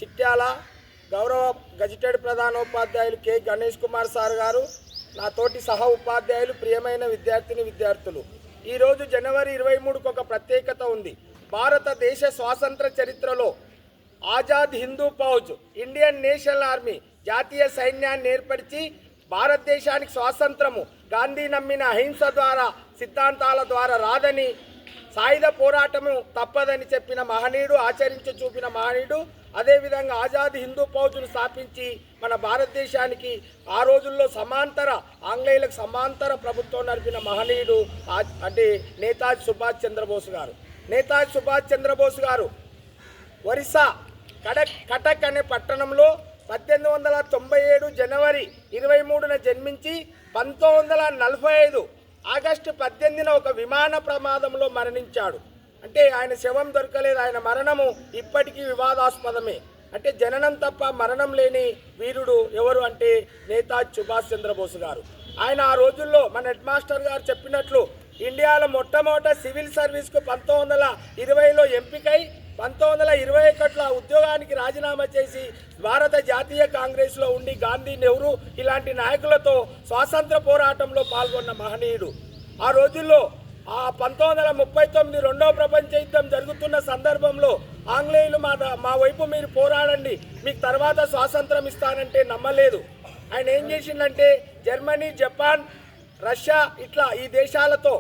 చిట్యాల గౌరవ గజిటెడ్ ప్రధానోపాధ్యాయులు K Ganesh Kumar sir గారు, నా తోటి సహ ఉపాధ్యాయులు, ప్రియమైన విద్యార్థులు, ఈరోజు జనవరి 23కు ఒక ప్రత్యేకత ఉంది. భారతదేశ స్వాతంత్ర చరిత్రలో Azad Hindu Fauj, Indian national army, జాతీయ సైన్యాన్ని ఏర్పరిచి భారతదేశానికి స్వాతంత్రము గాంధీ నమ్మిన అహింస ద్వారా, సిద్ధాంతాల ద్వారా రాదని, సాయుధ పోరాటము తప్పదని చెప్పిన మహనీయుడు, ఆచరించి చూపిన మహనీయుడు. అదేవిధంగా ఆజాద్ హిందూ ఫౌజ్ను స్థాపించి మన భారతదేశానికి ఆ రోజుల్లో ఆంగ్లేయులకు సమాంతర ప్రభుత్వం నడిపిన మహనీయుడు అంటే నేతాజీ సుభాష్ చంద్రబోస్ గారు. నేతాజీ సుభాష్ చంద్రబోస్ గారు ఒరిస్సా కటక్ అనే పట్టణంలో 1897 జనవరి 23న జన్మించి 1945 ఆగస్టు 18న ఒక విమాన ప్రమాదంలో మరణించాడు. అంటే ఆయన శవం దొరకలేదు. ఆయన మరణము ఇప్పటికీ వివాదాస్పదమే. అంటే జననం తప్ప మరణం లేని వీరుడు ఎవరు అంటే నేతాజీ సుభాష్ చంద్రబోస్ గారు. ఆయన ఆ రోజుల్లో మన హెడ్ మాస్టర్ గారు చెప్పినట్లు ఇండియాలో మొట్టమొదట సివిల్ సర్వీస్కు 1920లో ఎంపికై 1921లో ఉద్యోగానికి రాజీనామా చేసి భారత జాతీయ కాంగ్రెస్లో ఉండి గాంధీ, నెహ్రూ ఇలాంటి నాయకులతో స్వాతంత్ర పోరాటంలో పాల్గొన్న మహనీయుడు. ఆ రోజుల్లో 1939 రెండవ ప్రపంచ యుద్ధం జరుగుతున్న సందర్భంలో ఆంగ్లేయులు మా వైపు మీరు పోరాడండి, మీకు తర్వాత స్వాతంత్రం ఇస్తానంటే నమ్మలేదు. ఆయన ఏం చేసిందంటే జర్మనీ, జపాన్, రష్యా ఇట్లా ఈ దేశాలతో,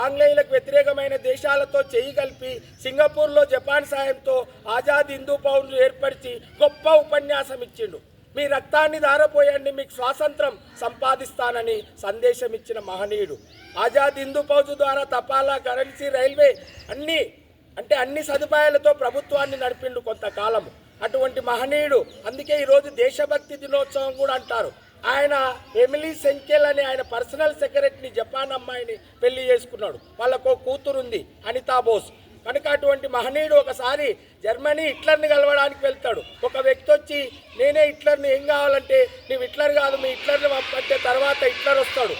ఆంగ్లేయులకు వ్యతిరేకమైన దేశాలతో చేయి కలిపి సింగపూర్లో జపాన్ సాయంతో ఆజాద్ హిందూ ఫౌజ్ను ఏర్పరిచి గొప్ప ఉపన్యాసం ఇచ్చిండు. మీ రక్తాన్ని ధారపోయండి, మీకు స్వాతంత్రం సంపాదిస్తానని సందేశం ఇచ్చిన మహనీయుడు. ఆజాద్ హిందూ ఫౌజ్ ద్వారా తపాలా, కరెన్సీ, రైల్వే అన్ని సదుపాయాలతో ప్రభుత్వాన్ని నడిపిండు కొంతకాలము. అటువంటి మహనీయుడు. అందుకే ఈరోజు దేశభక్తి దినోత్సవం కూడా అంటారు. ఆయన ఎమిలీ సెంకెల్ అని ఆయన పర్సనల్ సెక్రటరీని, జపాన్ అమ్మాయిని పెళ్లి చేసుకున్నాడు. వాళ్ళకు కూతురుంది అనితా బోస్. కనుక అటువంటి మహనీయుడు ఒకసారి జర్మనీ హిట్లర్ని కలవడానికి వెళ్తాడు. ఒక వ్యక్తి వచ్చి నేనే హిట్లర్ని, ఏం కావాలంటే నువ్వు హిట్లర్ కాదు, మీ హిట్లర్ని పంపంటే తర్వాత హిట్లర్ వస్తాడు,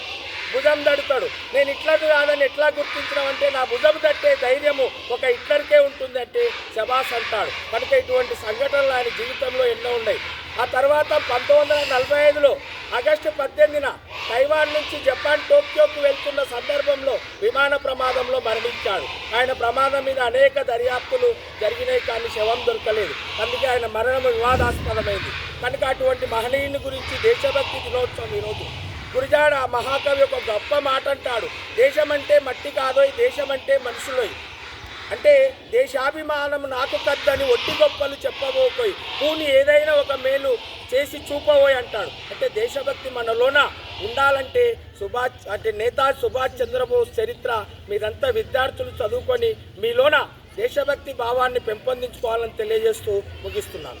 భుజం తడతాడు. నేను హిట్లర్ కాదని ఎట్లా గుర్తించడం నా భుజం తట్టే ధైర్యము ఒక హిట్లర్కే ఉంటుంది అంటే శబాస్ అంటాడు. కనుక ఇటువంటి సంఘటనలు ఆయన జీవితంలో ఎన్నో ఉన్నాయి. ఆ తర్వాత 1945లో ఆగస్టు 18న తైవాన్ నుంచి జపాన్ టోక్యోకు వెళ్తున్న సందర్భంలో విమాన ప్రమాదంలో మరణించాడు. ఆయన ప్రమాదం మీద అనేక దర్యాప్తులు జరిగినాయి, కానీ శవం దొరకలేదు. అందుకే ఆయన మరణం వివాదాస్పదమైంది. కనుక అటువంటి మహనీయుని గురించి దేశభక్తి దినోత్సవం ఈరోజు. గురజాడ మహాకవి ఒక గొప్ప మాట అంటాడు, దేశమంటే మట్టి కాదోయ్, దేశమంటే మనుషులోయ్. అంటే దేశాభిమానం నాకు కద్దని ఒట్టి గొప్పలు చెప్పబోకోయి, పూని ఏదైనా ఒక మేలు చేసి చూపబోయ్ అంటాడు. అంటే దేశభక్తి మనలోన ఉండాలంటే నేతాజీ సుభాష్ చంద్రబోస్ చరిత్ర మీరంతా విద్యార్థులు చదువుకొని మీలోన దేశభక్తి భావాన్ని పెంపొందించుకోవాలని తెలియజేస్తూ ముగిస్తున్నాను.